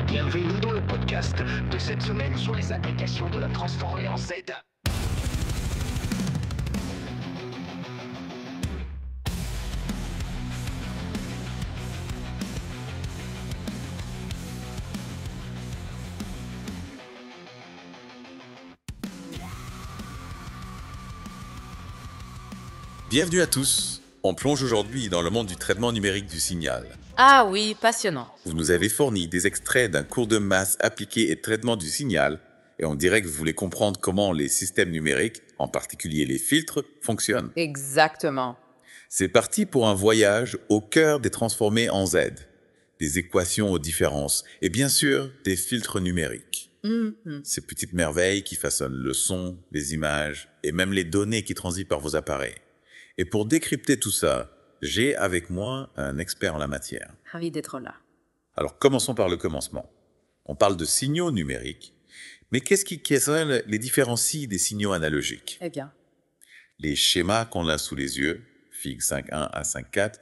Bienvenue dans le podcast de cette semaine sur les applications de la transformée en Z. Bienvenue à tous. On plonge aujourd'hui dans le monde du traitement numérique du signal. Ah oui, passionnant. Vous nous avez fourni des extraits d'un cours de maths appliqué et traitement du signal, et on dirait que vous voulez comprendre comment les systèmes numériques, en particulier les filtres, fonctionnent. Exactement. C'est parti pour un voyage au cœur des transformés en Z, des équations aux différences, et bien sûr, des filtres numériques. Ces petites merveilles qui façonnent le son, les images, et même les données qui transitent par vos appareils. Et pour décrypter tout ça, j'ai avec moi un expert en la matière. Ravi d'être là. Alors commençons par le commencement. On parle de signaux numériques, mais qu'est-ce qui les différencie des signaux analogiques? Eh bien, Les schémas qu'on a sous les yeux, Fig 5.1 à 5.4,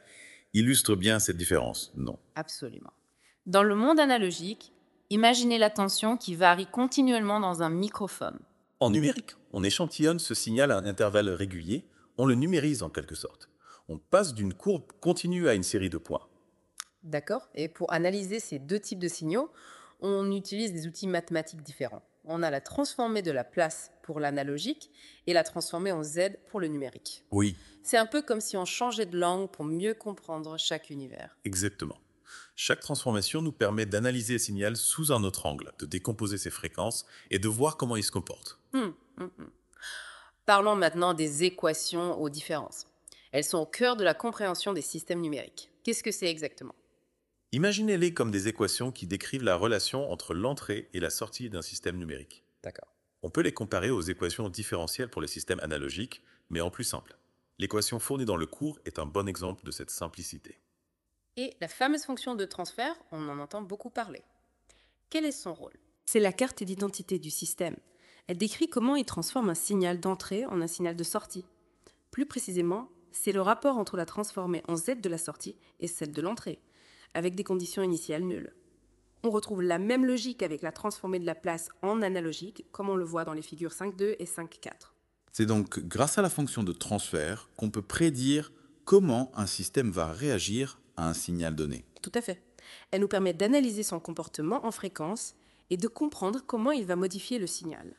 illustrent bien cette différence, non? absolument. Dans le monde analogique, imaginez la tension qui varie continuellement dans un microphone. En numérique, on échantillonne ce signal à un intervalle régulier, on le numérise en quelque sorte. On passe d'une courbe continue à une série de points. D'accord. Et pour analyser ces deux types de signaux, on utilise des outils mathématiques différents. On a la transformée de la place pour l'analogique et la transformée en Z pour le numérique. Oui, C'est un peu comme si on changeait de langue pour mieux comprendre chaque univers. exactement. Chaque transformation nous permet d'analyser le signal sous un autre angle, de décomposer ses fréquences et de voir comment il se comporte. Parlons maintenant des équations aux différences. Elles sont au cœur de la compréhension des systèmes numériques. Qu'est-ce que c'est exactement? Imaginez-les comme des équations qui décrivent la relation entre l'entrée et la sortie d'un système numérique. D'accord. On peut les comparer aux équations différentielles pour les systèmes analogiques, mais en plus simple. L'équation fournie dans le cours est un bon exemple de cette simplicité. Et la fameuse fonction de transfert, on en entend beaucoup parler. Quel est son rôle? C'est la carte d'identité du système. Elle décrit comment il transforme un signal d'entrée en un signal de sortie. Plus précisément, c'est le rapport entre la transformée en Z de la sortie et celle de l'entrée, avec des conditions initiales nulles. On retrouve la même logique avec la transformée de la place en analogique, comme on le voit dans les figures 5.2 et 5.4. C'est donc grâce à la fonction de transfert qu'on peut prédire comment un système va réagir à un signal donné. Tout à fait. Elle nous permet d'analyser son comportement en fréquence et de comprendre comment il va modifier le signal.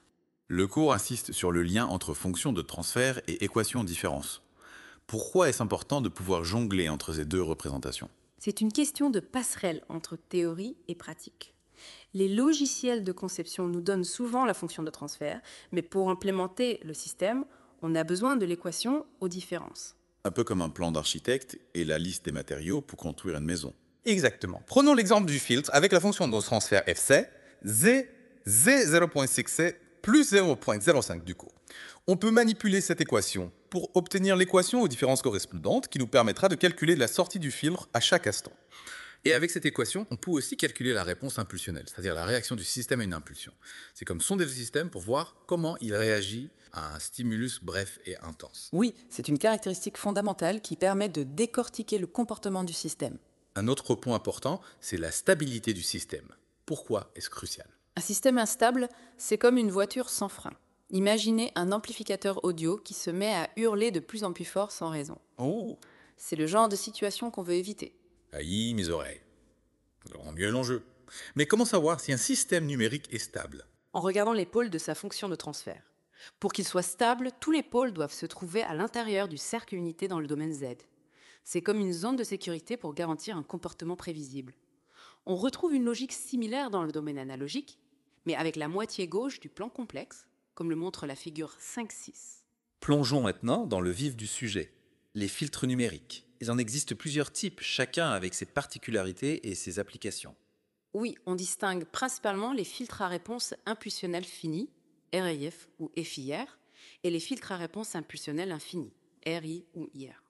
Le cours insiste sur le lien entre fonction de transfert et équation de différence. Pourquoi est-ce important de pouvoir jongler entre ces deux représentations? C'est une question de passerelle entre théorie et pratique. Les logiciels de conception nous donnent souvent la fonction de transfert, mais pour implémenter le système, on a besoin de l'équation aux différences. Un peu comme un plan d'architecte et la liste des matériaux pour construire une maison. Exactement. Prenons l'exemple du filtre avec la fonction de transfert FC, Z 0.6C plus 0.05 du coup. On peut manipuler cette équation pour obtenir l'équation aux différences correspondantes qui nous permettra de calculer la sortie du filtre à chaque instant. Et avec cette équation, on peut aussi calculer la réponse impulsionnelle, c'est-à-dire la réaction du système à une impulsion. C'est comme sonder le système pour voir comment il réagit à un stimulus bref et intense. Oui, c'est une caractéristique fondamentale qui permet de décortiquer le comportement du système. Un autre point important, c'est la stabilité du système. Pourquoi est-ce crucial? Un système instable, c'est comme une voiture sans frein. Imaginez un amplificateur audio qui se met à hurler de plus en plus fort sans raison. Oh, C'est le genre de situation qu'on veut éviter. aïe, mes oreilles. Ça rend mieux l'enjeu. Mais comment savoir si un système numérique est stable? En regardant les pôles de sa fonction de transfert. Pour qu'il soit stable, tous les pôles doivent se trouver à l'intérieur du cercle unité dans le domaine Z. C'est comme une zone de sécurité pour garantir un comportement prévisible. On retrouve une logique similaire dans le domaine analogique, mais avec la moitié gauche du plan complexe, comme le montre la figure 5.6. Plongeons maintenant dans le vif du sujet, les filtres numériques. Il en existe plusieurs types, chacun avec ses particularités et ses applications. Oui, on distingue principalement les filtres à réponse impulsionnelle finie, RIF ou FIR, et les filtres à réponse impulsionnelle infinie, RI ou IR.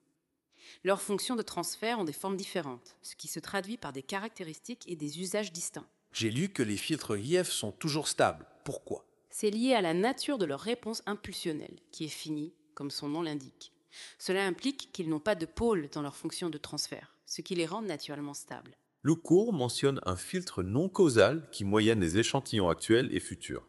Leurs fonctions de transfert ont des formes différentes, ce qui se traduit par des caractéristiques et des usages distincts. J'ai lu que les filtres IF sont toujours stables. Pourquoi? C'est lié à la nature de leur réponse impulsionnelle, qui est finie, comme son nom l'indique. Cela implique qu'ils n'ont pas de pôle dans leur fonction de transfert, ce qui les rend naturellement stables. Le cours mentionne un filtre non causal qui moyenne les échantillons actuels et futurs.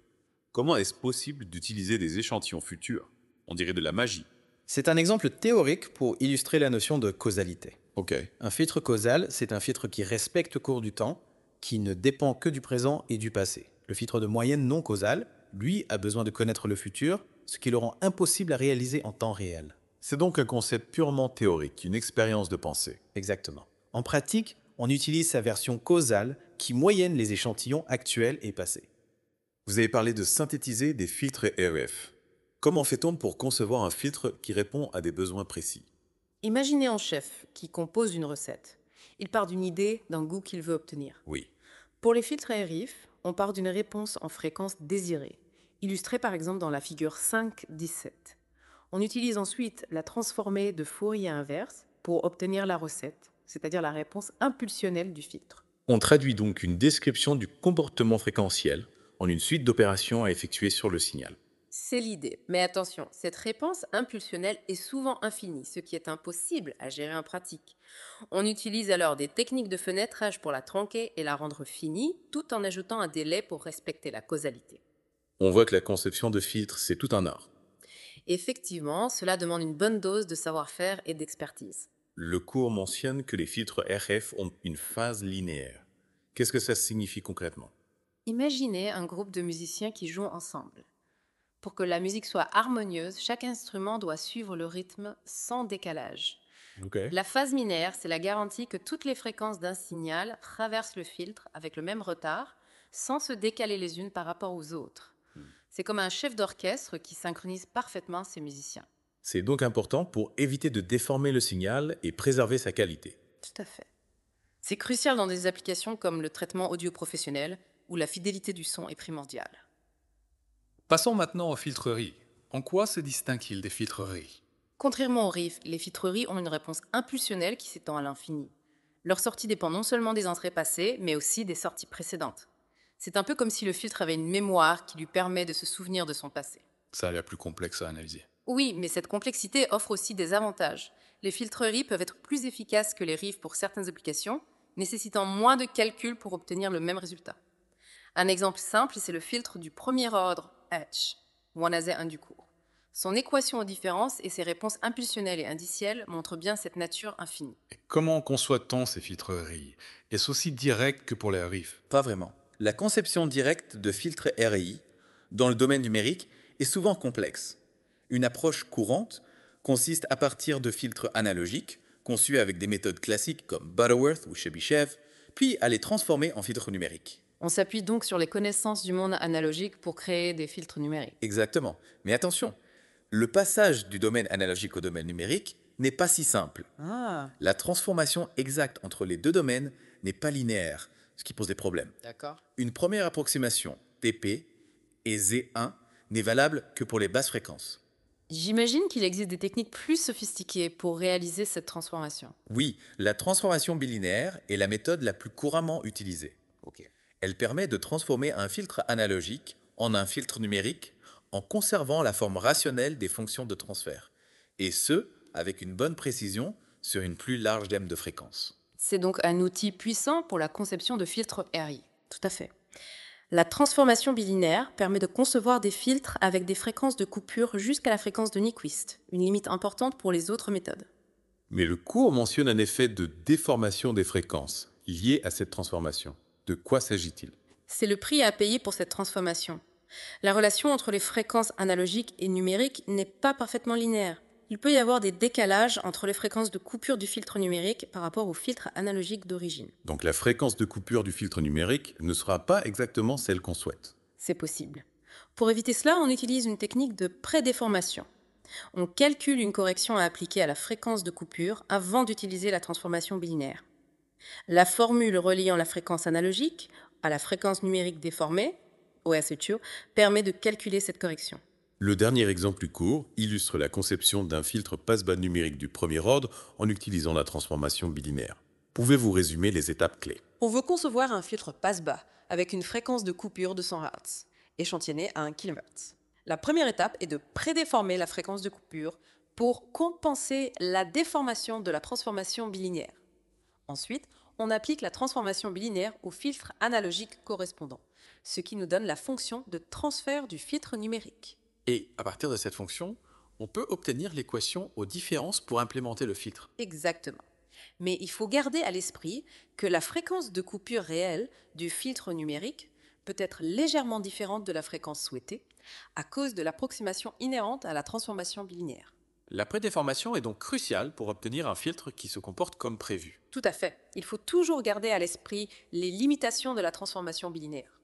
Comment est-ce possible d'utiliser des échantillons futurs? On dirait de la magie. C'est un exemple théorique pour illustrer la notion de causalité. Ok. Un filtre causal, c'est un filtre qui respecte le cours du temps, qui ne dépend que du présent et du passé. Le filtre de moyenne non causal, lui, a besoin de connaître le futur, ce qui le rend impossible à réaliser en temps réel. C'est donc un concept purement théorique, une expérience de pensée. Exactement. En pratique, on utilise sa version causale qui moyenne les échantillons actuels et passés. Vous avez parlé de synthétiser des filtres RF. Comment fait-on pour concevoir un filtre qui répond à des besoins précis? Imaginez un chef qui compose une recette. Il part d'une idée, d'un goût qu'il veut obtenir. Oui. Pour les filtres RF, on part d'une réponse en fréquence désirée, illustrée par exemple dans la figure 5-17. On utilise ensuite la transformée de Fourier inverse pour obtenir la recette, c'est-à-dire la réponse impulsionnelle du filtre. On traduit donc une description du comportement fréquentiel en une suite d'opérations à effectuer sur le signal. C'est l'idée. Mais attention, cette réponse impulsionnelle est souvent infinie, ce qui est impossible à gérer en pratique. On utilise alors des techniques de fenêtrage pour la tronquer et la rendre finie, tout en ajoutant un délai pour respecter la causalité. On voit que la conception de filtres, c'est tout un art. Effectivement, cela demande une bonne dose de savoir-faire et d'expertise. Le cours mentionne que les filtres RF ont une phase linéaire. Qu'est-ce que ça signifie concrètement? Imaginez un groupe de musiciens qui jouent ensemble. Pour que la musique soit harmonieuse, chaque instrument doit suivre le rythme sans décalage. La phase linéaire, c'est la garantie que toutes les fréquences d'un signal traversent le filtre avec le même retard, sans se décaler les unes par rapport aux autres. C'est comme un chef d'orchestre qui synchronise parfaitement ses musiciens. C'est donc important pour éviter de déformer le signal et préserver sa qualité. Tout à fait. C'est crucial dans des applications comme le traitement audio professionnel, où la fidélité du son est primordiale. Passons maintenant aux filtreries. En quoi se distinguent-ils des filtreries? Contrairement aux riffs, les filtreries ont une réponse impulsionnelle qui s'étend à l'infini. Leur sortie dépend non seulement des entrées passées, mais aussi des sorties précédentes. C'est un peu comme si le filtre avait une mémoire qui lui permet de se souvenir de son passé. Ça a l'air plus complexe à analyser. Oui, mais cette complexité offre aussi des avantages. Les filtreries peuvent être plus efficaces que les riffs pour certaines applications, nécessitant moins de calculs pour obtenir le même résultat. Un exemple simple, c'est le filtre du premier ordre H, Wanase du cours. Son équation aux différences et ses réponses impulsionnelles et indicielles montrent bien cette nature infinie. Et comment conçoit-on ces filtreries? Est-ce aussi direct que pour les riffs? Pas vraiment. La conception directe de filtres RI dans le domaine numérique est souvent complexe. Une approche courante consiste à partir de filtres analogiques, conçus avec des méthodes classiques comme Butterworth ou Chebyshev, puis à les transformer en filtres numériques. On s'appuie donc sur les connaissances du monde analogique pour créer des filtres numériques. Exactement. Mais attention, le passage du domaine analogique au domaine numérique n'est pas si simple. La transformation exacte entre les deux domaines n'est pas linéaire, ce qui pose des problèmes. D'accord. Une première approximation, TP et Z1, n'est valable que pour les basses fréquences. J'imagine qu'il existe des techniques plus sophistiquées pour réaliser cette transformation. Oui, la transformation bilinéaire est la méthode la plus couramment utilisée. Elle permet de transformer un filtre analogique en un filtre numérique en conservant la forme rationnelle des fonctions de transfert, et ce, avec une bonne précision sur une plus large gamme de fréquences. C'est donc un outil puissant pour la conception de filtres RI. Tout à fait. La transformation bilinéaire permet de concevoir des filtres avec des fréquences de coupure jusqu'à la fréquence de Nyquist, une limite importante pour les autres méthodes. Mais le cours mentionne un effet de déformation des fréquences lié à cette transformation. De quoi s'agit-il? C'est le prix à payer pour cette transformation. La relation entre les fréquences analogiques et numériques n'est pas parfaitement linéaire. Il peut y avoir des décalages entre les fréquences de coupure du filtre numérique par rapport au filtre analogique d'origine. Donc la fréquence de coupure du filtre numérique ne sera pas exactement celle qu'on souhaite. C'est possible. Pour éviter cela, on utilise une technique de prédéformation. On calcule une correction à appliquer à la fréquence de coupure avant d'utiliser la transformation bilinéaire. La formule reliant la fréquence analogique à la fréquence numérique déformée, OSH, permet de calculer cette correction. Le dernier exemple du cours illustre la conception d'un filtre passe-bas numérique du premier ordre en utilisant la transformation bilinéaire. Pouvez-vous résumer les étapes clés? On veut concevoir un filtre passe-bas avec une fréquence de coupure de 100 Hz, échantillonnée à 1 kHz. La première étape est de prédéformer la fréquence de coupure pour compenser la déformation de la transformation bilinéaire. Ensuite, on applique la transformation bilinéaire au filtre analogique correspondant, ce qui nous donne la fonction de transfert du filtre numérique. Et à partir de cette fonction, on peut obtenir l'équation aux différences pour implémenter le filtre. Exactement. Mais il faut garder à l'esprit que la fréquence de coupure réelle du filtre numérique peut être légèrement différente de la fréquence souhaitée à cause de l'approximation inhérente à la transformation bilinéaire. La prédéformation est donc cruciale pour obtenir un filtre qui se comporte comme prévu. Tout à fait. Il faut toujours garder à l'esprit les limitations de la transformation bilinéaire,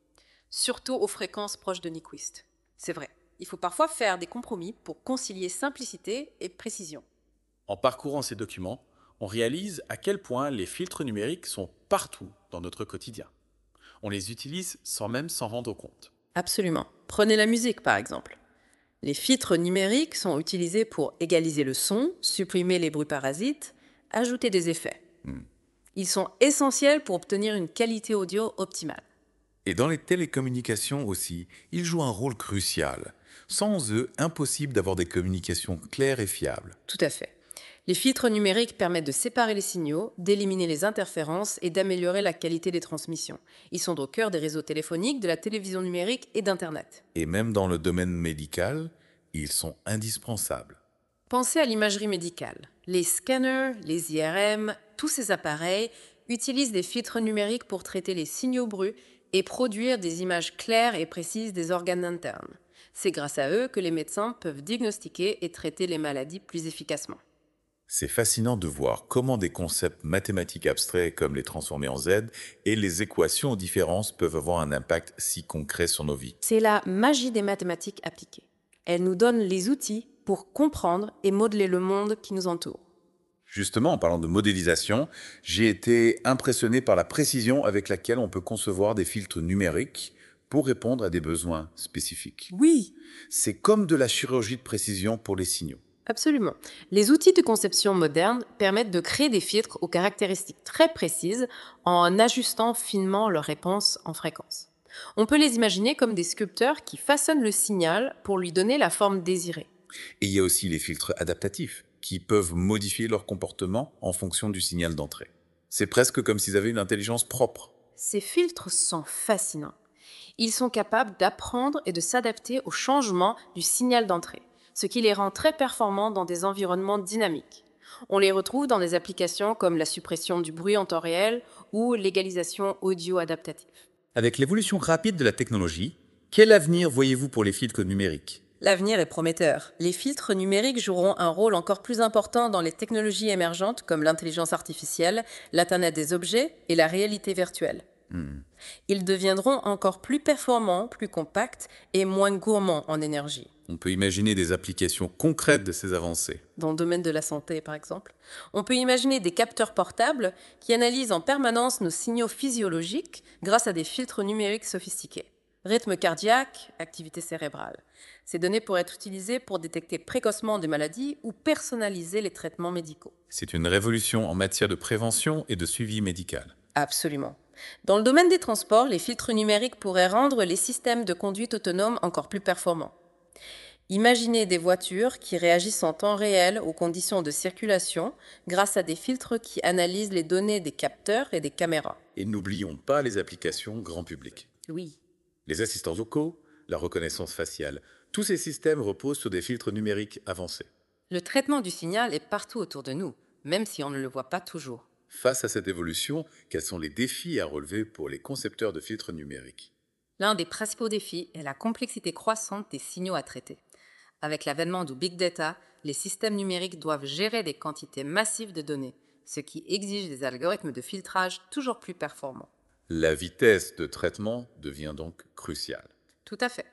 surtout aux fréquences proches de Nyquist. C'est vrai, il faut parfois faire des compromis pour concilier simplicité et précision. En parcourant ces documents, on réalise à quel point les filtres numériques sont partout dans notre quotidien. On les utilise sans même s'en rendre compte. Absolument. Prenez la musique, par exemple. Les filtres numériques sont utilisés pour égaliser le son, supprimer les bruits parasites, ajouter des effets. Ils sont essentiels pour obtenir une qualité audio optimale. Et dans les télécommunications aussi, ils jouent un rôle crucial. Sans eux, impossible d'avoir des communications claires et fiables. Tout à fait. Les filtres numériques permettent de séparer les signaux, d'éliminer les interférences et d'améliorer la qualité des transmissions. Ils sont au cœur des réseaux téléphoniques, de la télévision numérique et d'Internet. Et même dans le domaine médical, ils sont indispensables. Pensez à l'imagerie médicale. Les scanners, les IRM, tous ces appareils utilisent des filtres numériques pour traiter les signaux bruts et produire des images claires et précises des organes internes. C'est grâce à eux que les médecins peuvent diagnostiquer et traiter les maladies plus efficacement. C'est fascinant de voir comment des concepts mathématiques abstraits comme les transformer en Z et les équations aux différences peuvent avoir un impact si concret sur nos vies. C'est la magie des mathématiques appliquées. Elles nous donnent les outils pour comprendre et modeler le monde qui nous entoure. Justement, en parlant de modélisation, j'ai été impressionné par la précision avec laquelle on peut concevoir des filtres numériques pour répondre à des besoins spécifiques. Oui, c'est comme de la chirurgie de précision pour les signaux. absolument. Les outils de conception modernes permettent de créer des filtres aux caractéristiques très précises en ajustant finement leur réponse en fréquence. On peut les imaginer comme des sculpteurs qui façonnent le signal pour lui donner la forme désirée. Et il y a aussi les filtres adaptatifs, qui peuvent modifier leur comportement en fonction du signal d'entrée. C'est presque comme s'ils avaient une intelligence propre. Ces filtres sont fascinants. Ils sont capables d'apprendre et de s'adapter au changement du signal d'entrée, ce qui les rend très performants dans des environnements dynamiques. On les retrouve dans des applications comme la suppression du bruit en temps réel ou l'égalisation audio adaptative. Avec l'évolution rapide de la technologie, quel avenir voyez-vous pour les filtres numériques ? L'avenir est prometteur. Les filtres numériques joueront un rôle encore plus important dans les technologies émergentes comme l'intelligence artificielle, l'Internet des objets et la réalité virtuelle. Ils deviendront encore plus performants, plus compacts et moins gourmands en énergie. On peut imaginer des applications concrètes de ces avancées. Dans le domaine de la santé, par exemple. On peut imaginer des capteurs portables qui analysent en permanence nos signaux physiologiques grâce à des filtres numériques sophistiqués. Rythme cardiaque, activité cérébrale. Ces données pourraient être utilisées pour détecter précocement des maladies ou personnaliser les traitements médicaux. C'est une révolution en matière de prévention et de suivi médical. Absolument. Dans le domaine des transports, les filtres numériques pourraient rendre les systèmes de conduite autonome encore plus performants. Imaginez des voitures qui réagissent en temps réel aux conditions de circulation grâce à des filtres qui analysent les données des capteurs et des caméras. Et n'oublions pas les applications grand public. Oui. Les assistants vocaux, la reconnaissance faciale, tous ces systèmes reposent sur des filtres numériques avancés. Le traitement du signal est partout autour de nous, même si on ne le voit pas toujours. Face à cette évolution, quels sont les défis à relever pour les concepteurs de filtres numériques ? L'un des principaux défis est la complexité croissante des signaux à traiter. Avec l'avènement du big data, les systèmes numériques doivent gérer des quantités massives de données, ce qui exige des algorithmes de filtrage toujours plus performants. La vitesse de traitement devient donc cruciale. Tout à fait.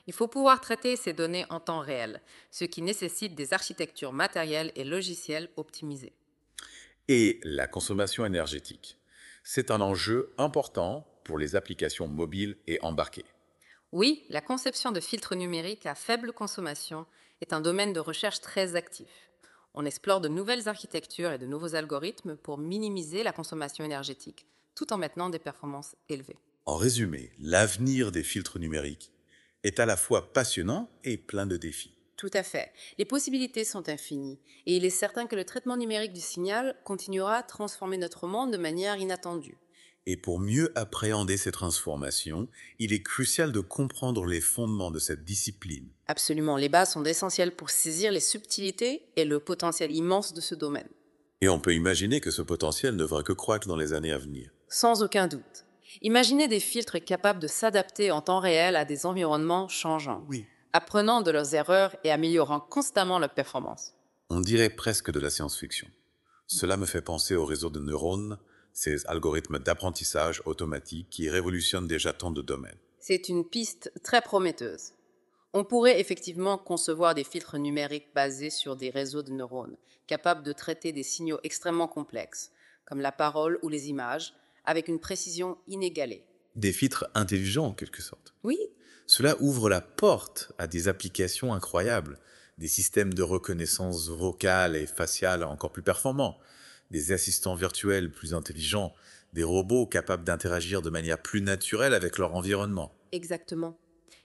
Il faut pouvoir traiter ces données en temps réel, ce qui nécessite des architectures matérielles et logicielles optimisées. Et la consommation énergétique. C'est un enjeu important pour les applications mobiles et embarquées. Oui, la conception de filtres numériques à faible consommation est un domaine de recherche très actif. On explore de nouvelles architectures et de nouveaux algorithmes pour minimiser la consommation énergétique, tout en maintenant des performances élevées. En résumé, l'avenir des filtres numériques est à la fois passionnant et plein de défis. Tout à fait. Les possibilités sont infinies et il est certain que le traitement numérique du signal continuera à transformer notre monde de manière inattendue. Et pour mieux appréhender ces transformations, il est crucial de comprendre les fondements de cette discipline. Absolument, les bases sont essentielles pour saisir les subtilités et le potentiel immense de ce domaine. Et on peut imaginer que ce potentiel ne va que croître dans les années à venir. Sans aucun doute. Imaginez des filtres capables de s'adapter en temps réel à des environnements changeants, apprenant de leurs erreurs et améliorant constamment leur performance. On dirait presque de la science-fiction. Cela me fait penser au réseau de neurones, ces algorithmes d'apprentissage automatique qui révolutionnent déjà tant de domaines. C'est une piste très prometteuse. On pourrait effectivement concevoir des filtres numériques basés sur des réseaux de neurones, capables de traiter des signaux extrêmement complexes, comme la parole ou les images, avec une précision inégalée. Des filtres intelligents en quelque sorte. Oui. Cela ouvre la porte à des applications incroyables, des systèmes de reconnaissance vocale et faciale encore plus performants, des assistants virtuels plus intelligents, des robots capables d'interagir de manière plus naturelle avec leur environnement. Exactement.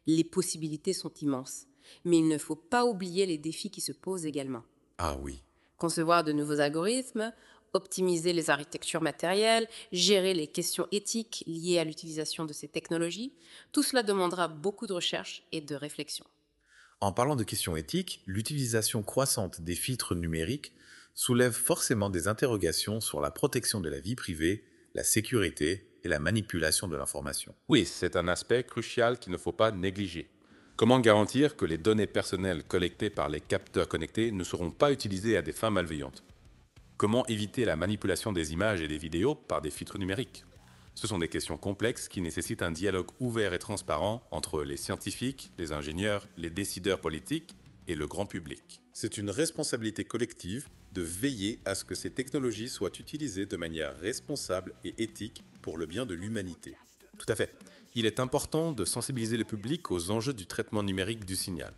Les possibilités sont immenses, mais il ne faut pas oublier les défis qui se posent également. Ah oui. Concevoir de nouveaux algorithmes, optimiser les architectures matérielles, gérer les questions éthiques liées à l'utilisation de ces technologies, tout cela demandera beaucoup de recherche et de réflexion. En parlant de questions éthiques, l'utilisation croissante des filtres numériques soulève forcément des interrogations sur la protection de la vie privée, la sécurité et la manipulation de l'information. Oui, c'est un aspect crucial qu'il ne faut pas négliger. Comment garantir que les données personnelles collectées par les capteurs connectés ne seront pas utilisées à des fins malveillantes? Comment éviter la manipulation des images et des vidéos par des filtres numériques? Ce sont des questions complexes qui nécessitent un dialogue ouvert et transparent entre les scientifiques, les ingénieurs, les décideurs politiques et le grand public. C'est une responsabilité collective de veiller à ce que ces technologies soient utilisées de manière responsable et éthique pour le bien de l'humanité. Tout à fait. Il est important de sensibiliser le public aux enjeux du traitement numérique du signal,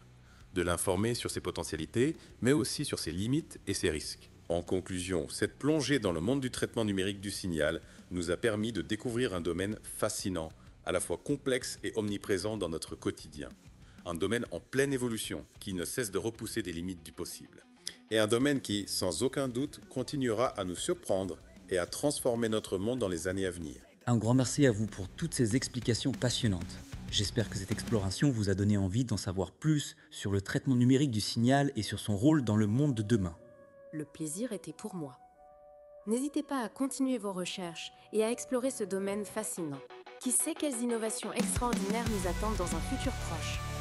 de l'informer sur ses potentialités, mais aussi sur ses limites et ses risques. En conclusion, cette plongée dans le monde du traitement numérique du signal nous a permis de découvrir un domaine fascinant, à la fois complexe et omniprésent dans notre quotidien. Un domaine en pleine évolution qui ne cesse de repousser des limites du possible. Et un domaine qui, sans aucun doute, continuera à nous surprendre et à transformer notre monde dans les années à venir. Un grand merci à vous pour toutes ces explications passionnantes. J'espère que cette exploration vous a donné envie d'en savoir plus sur le traitement numérique du signal et sur son rôle dans le monde de demain. Le plaisir était pour moi. N'hésitez pas à continuer vos recherches et à explorer ce domaine fascinant. Qui sait quelles innovations extraordinaires nous attendent dans un futur proche?